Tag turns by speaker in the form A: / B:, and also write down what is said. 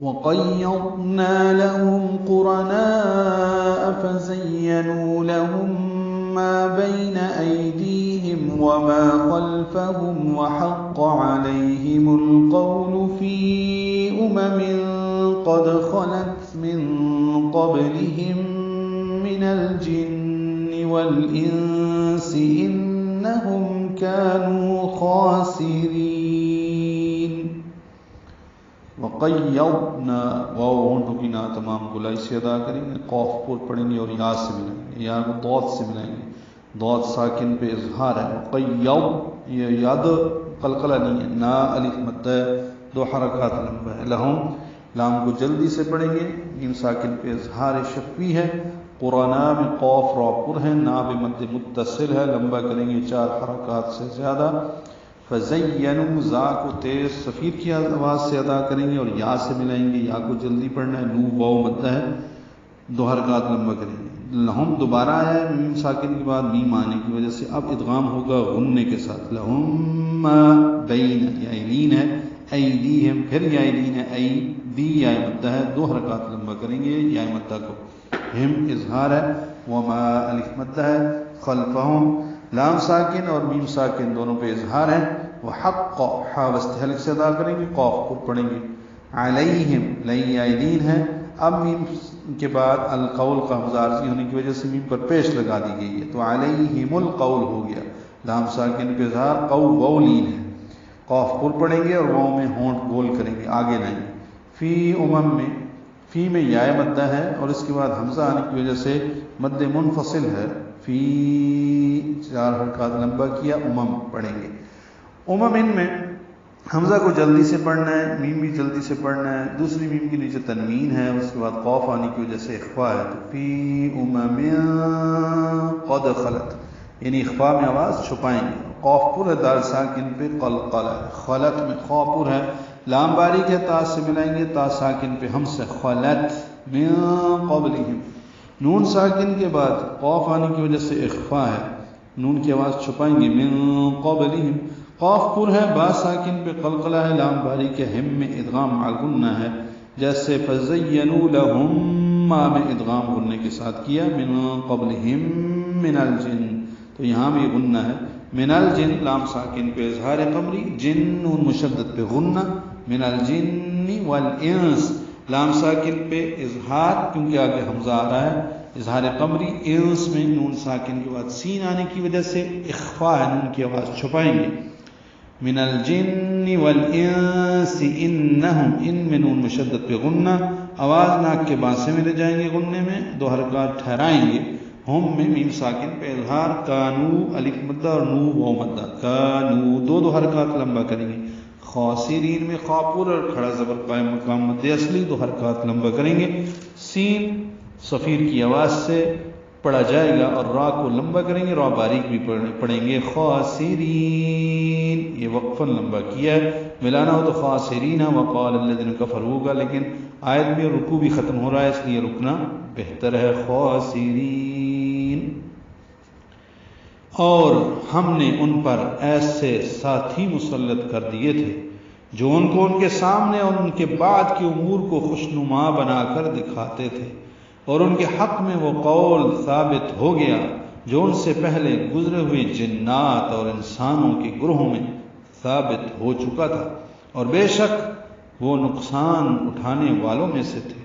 A: وَقَيَّضْنَا لَهُمْ قُرَنَاءَ فَزَيَّنُوا لَهُم مَّا بَيْنَ أَيْدِيهِمْ وَمَا خَلْفَهُمْ وَحَقَّ عَلَيْهِمُ الْقَوْلُ فِي قَدْ خَلَتْ مِن قَبْلِهِم مِّنَ الْجِنِّ وَالْإِنسِ إِنَّهُمْ كَانُوا خَاسِرِينَ۔ وَقَيَّضْنَا واو ہونٹوں کی نا تمام گلائی سے ادا کریں گے، قوف پر پڑھیں گے اور یا سے ملائیں گے، یا کو ضاد سے ملائیں گے، ضاد ساکن پہ اظہار ہے۔ وقیض یہ ید قلقلہ نہیں ہے، نا الف مد ہے، 2 حرکات لمبا ہے۔ لہم لام کو جلدی سے پڑھیں گے، میم ساکن پہ اظہار شفوی ہے۔ قرانا میں قوف را پر ہے، نا بے مد متصل ہے، لمبا کریں گے 4 حرکات سے زیادہ۔ فزینوا زا کو تیز صفیر کی آواز سے ادا کریں گے اور یا سے ملائیں گے، یا کو جلدی پڑھنا ہے، نو واو مدہ ہے، 2 حرکات لمبا کریں گے۔ لہم دوبارہ آیا ہے میم ساکن کے بعد میم آنے کی وجہ سے اب ادغام ہوگا غننے کے ساتھ۔ لہم ما بین یائلین ہے، ایدیہم پھر یائلین ہے، ایدی یا مدہ ہے، 2 حرکات لمبا کریں گے یا مدہ کو۔ ہم اظہار ہے، وما الف مدہ ہے، خلفہم لام ساکن اور میم ساکن دونوں پہ اظہار ہے۔ وحق حا وسط حلق سے ادا کریں گے، قوف پر پڑھیں گے۔ علیہم لئی یائلین ہے، اب میم کے بعد القول کا حمزہ عارضی ہونے کی وجہ سے میم پر پیش لگا دی گئی ہے تو علیہم القول ہو گیا، لام ساکن پہ اظہار، قولین ہے، قوف پر پڑھیں گے اور واؤ میں ہونٹ گول کریں گے، آگے لائیں گے۔ فی امم میں فی میں یا مدہ ہے اور اس کے بعد حمزہ آنے کی وجہ سے مد منفصل ہے، فی 4 حرکات لمبا کیا، امم پڑھیں گے۔ امم ان میں حمزہ کو جلدی سے پڑھنا ہے، میم بھی جلدی سے پڑھنا ہے، دوسری میم کے نیچے تنوین ہے، اس کے بعد قوف آنے کی وجہ سے اخفا ہے تو فی امم قد خلت، یعنی اخفا میں آواز چھپائیں گے۔ قوف پر ہے، دال ساکن پہ قلقلہ ہے، خلت میں خا پر ہے، لام باریک ہے، تا سے ملائیں گے، تا ساکن پہ ہم سے، خلت من قبلہم، نون ساکن کے بعد قوف آنے کی وجہ سے اخفا ہے، نون کی آواز چھپائیں گے، من قبلہم، قوف پر ہے، با ساکن پہ قلقلہ ہے، لام باریک ہے، ہم میں ادغام مع غنہ ہے، جیسے فزینوا لہم ما میں ادغام غننے کے ساتھ کیا، من قبلہم من الجن، تو یہاں بھی غنہ ہے، من الجن لام ساکن پہ اظہار قمری، جن نون مشدد پہ غنہ، من الجن والانس لام ساکن پہ اظہار کیونکہ آگے حمزہ آ رہا ہے، اظہار قمری، انس میں نون ساکن کے بعد سین آنے کی وجہ سے اخفا ہے، نون کی آواز چھپائیں گے۔ من الجن والانس انہم، ان میں نون مشدد پہ غنہ، آواز ناک کے بانسے میں لے جائیں گے غننے میں، 2 حرکات ٹھہرائیں گے۔ ہم میں میم ساکن پہ اظہار، کانو الف مدہ اور نو واو مدہ، کانو 2 حرکات لمبا کریں گے۔ خاسرین میں خاپور اور کھڑا زبر قائم مقام مد اصلی، 2 حرکات لمبا کریں گے۔ سین صفیر کی آواز سے پڑھا جائے گا اور را کو لمبا کریں گے، را باریک بھی پڑھیں گے۔ خاسرین یہ وقفاً لمبا کیا ہے، ملانا ہو تو خاسرین وقال الذین کفروا ہوگا، لیکن آیت میں رکوع بھی ختم ہو رہا ہے اس لیے رکنا بہتر ہے، خاسرین۔ اور ہم نے ان پر ایسے ساتھی مسلط کر دیے تھے جو ان کو ان کے سامنے اور ان کے بعد کے امور کو خوشنما بنا کر دکھاتے تھے، اور ان کے حق میں وہ قول ثابت ہو گیا جو ان سے پہلے گزرے ہوئے جنات اور انسانوں کے گروہوں میں ثابت ہو چکا تھا، اور بے شک وہ نقصان اٹھانے والوں میں سے تھے۔